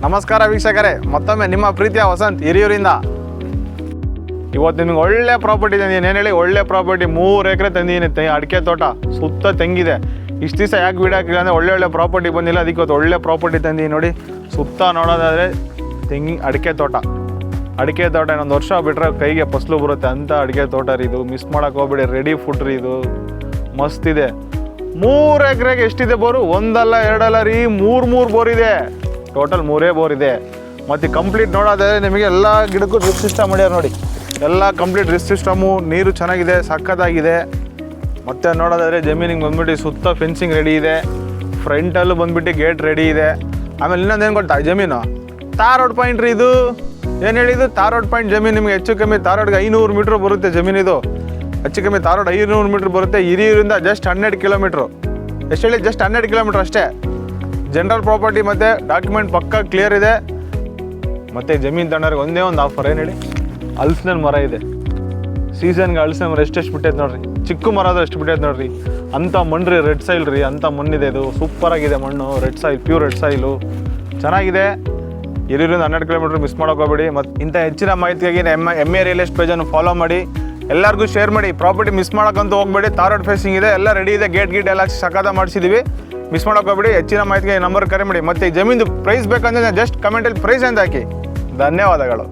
ನಮಸ್ಕಾರ ವೀಕ್ಷಕರೇ, ಮತ್ತೊಮ್ಮೆ ನಿಮ್ಮ ಪ್ರೀತಿಯ ವಸಂತ್ ಹಿರಿಯೂರಿಂದ. ಇವತ್ತು ನಿಮಗೆ ಒಳ್ಳೆ ಪ್ರಾಪರ್ಟಿ ತಂದಿದ್ದೀನಿ. ಏನು ಹೇಳಿ, ಒಳ್ಳೆ ಪ್ರಾಪರ್ಟಿ 3 ಎಕರೆ ತಂದಿದ್ದೀನಿ. ಅಡಿಕೆ ತೋಟ ಸುತ್ತ ತೆಂಗಿದೆ. ಇಷ್ಟು ದಿವಸ ಯಾಕೆ ಬಿಡಾಕಿಲ್ಲ ಅಂದರೆ ಒಳ್ಳೆ ಪ್ರಾಪರ್ಟಿ ಬಂದಿಲ್ಲ, ಅದಕ್ಕೆ ಇವತ್ತು ಒಳ್ಳೆ ಪ್ರಾಪರ್ಟಿ ತಂದಿದ್ದೀನಿ. ನೋಡಿ, ಸುತ್ತ ನೋಡೋದಾದರೆ ಅಡಿಕೆ ತೋಟ ಇನ್ನೊಂದು ವರ್ಷ ಬಿಟ್ಟರೆ ಕೈಗೆ ಫಸಲು ಬರುತ್ತೆ ಅಂತ ಅಡಿಕೆ ತೋಟ ರೀ ಇದು. ಮಿಸ್ ಮಾಡೋಕೆ ಹೋಗ್ಬೇಡಿ, ರೆಡಿ ಫುಡ್ ರೀ ಇದು, ಮಸ್ತ್ ಇದೆ. 3 ಎಕರೆಗೆ ಎಷ್ಟಿದೆ ಬೋರು? ಒಂದಲ್ಲ ಎರಡಲ್ಲ ರೀ, 3 ಬೋರ್ ಇದೆ. ಟೋಟಲ್ 3 ಬೋರ್ ಇದೆ. ಮತ್ತು ಕಂಪ್ಲೀಟ್ ನೋಡೋದಾದರೆ ನಿಮಗೆ ಎಲ್ಲ ಗಿಡಕ್ಕೂ ಡ್ರಿಪ್ ಸಿಸ್ಟಮ್ ಮಾಡ್ಯಾರ ನೋಡಿ. ಎಲ್ಲ ಕಂಪ್ಲೀಟ್ ಡ್ರಿಪ್ ಸಿಸ್ಟಮು, ನೀರು ಚೆನ್ನಾಗಿದೆ, ಸಖತ್ತಾಗಿದೆ. ಮತ್ತು ನೋಡೋದಾದರೆ ಜಮೀನಿಗೆ ಬಂದ್ಬಿಟ್ಟು ಸುತ್ತ ಫೆನ್ಸಿಂಗ್ ರೆಡಿ ಇದೆ. ಫ್ರಂಟಲ್ಲೂ ಬಂದ್ಬಿಟ್ಟು ಗೇಟ್ ರೆಡಿ ಇದೆ. ಆಮೇಲೆ ಇನ್ನೊಂದೇನು ಗೊತ್ತಾ, ಜಮೀನು ತಾರ್ ರೋಡ್ ಪಾಯಿಂಟ್ ರೀ ಇದು. ಏನು ಹೇಳಿದ್ದು, ತಾರ್ ರೋಡ್ ಪಾಯಿಂಟ್ ಜಮೀನು. ನಿಮಗೆ ಹೆಚ್ಚು ಕಮ್ಮಿ ತಾರ್ ರೋಡ್ಗೆ 500 ಮೀಟ್ರ್ ಬರುತ್ತೆ ಜಮೀನಿದು. ಹೆಚ್ಚು ಕಮ್ಮಿ ತಾರ್ ರೋಡ್ 500 ಮೀಟ್ರ್ ಬರುತ್ತೆ. ಹಿರಿಯೂರಿಂದ ಜಸ್ಟ್ 12 ಕಿಲೋಮೀಟ್ರು. ಎಷ್ಟು ಹೇಳಿ, ಜಸ್ಟ್ 12 ಕಿಲೋಮೀಟ್ರ್ ಅಷ್ಟೇ. ಜನರಲ್ ಪ್ರಾಪರ್ಟಿ ಮತ್ತು ಡಾಕ್ಯುಮೆಂಟ್ ಪಕ್ಕ ಕ್ಲಿಯರ್ ಇದೆ. ಮತ್ತು ಜಮೀನು ತಗೊಂಡ್ರೆ ಒಂದೇ ಒಂದು ಆಫರ್. ಏನು ಹೇಳಿ, ಹಲಸಿನ ಮರ ಇದೆ. ಸೀಸನ್ಗೆ ಹಲಸಿನ ಮರ ಎಷ್ಟು ಬಿಟ್ಟೈತೆ ನೋಡ್ರಿ. ಚಿಕ್ಕ ಮರ ಆದ್ರೆ ಎಷ್ಟು ಬಿಟ್ಟೈತೆ ನೋಡ್ರಿ. ಅಂಥ ಮಣ್ಣು ರೀ, ರೆಡ್ ಸಾಯಿಲ್ ರೀ, ಅಂಥ ಮಣ್ಣಿದೆ ಇದು. ಸೂಪರಾಗಿದೆ ಮಣ್ಣು, red soil, pure red soil, ಚೆನ್ನಾಗಿದೆ. ಹಿರಿಯೂರಿಂದ 12 ಕಿಲೋಮೀಟ್ರ್, ಮಿಸ್ ಮಾಡೋಕೋಬೇಡಿ. ಮತ್ತು ಇಂಥ ಹೆಚ್ಚಿನ ಮಾಹಿತಿಗಾಗಿ ಎಮ್ ಎ ರಿಯಲ್ ಎಸ್ಟೇಟ್ ಪೇಜನ್ನು ಫಾಲೋ ಮಾಡಿ, ಎಲ್ಲರಿಗೂ ಶೇರ್ ಮಾಡಿ. ಪ್ರಾಪರ್ಟಿ ಮಿಸ್ ಮಾಡೋಕ್ಕಂತೂ ಹೋಗ್ಬೇಡಿ. ತಾರ್ ರೋಡ್ ಫೇಸಿಂಗ್ ಇದೆ, ಎಲ್ಲ ರೆಡಿ ಇದೆ, ಗೇಟ್ ಎಲ್ಲ ಸಕಾದ ಮಾಡಿಸಿದ್ದೀವಿ. ಮಿಸ್ ಮಾಡೋಕೋಬೇಡಿ. ಹೆಚ್ಚಿನ ಮಾಹಿತಿಗೆ ನಂಬರ್ ಕರೆ ಮಾಡಿ. ಮತ್ತು ಈ ಜಮೀನು ಪ್ರೈಸ್ ಬೇಕಂದರೆ ಜಸ್ಟ್ ಕಮೆಂಟಲ್ಲಿ ಪ್ರೈಸ್ ಅಂತ ಹಾಕಿ. ಧನ್ಯವಾದಗಳು.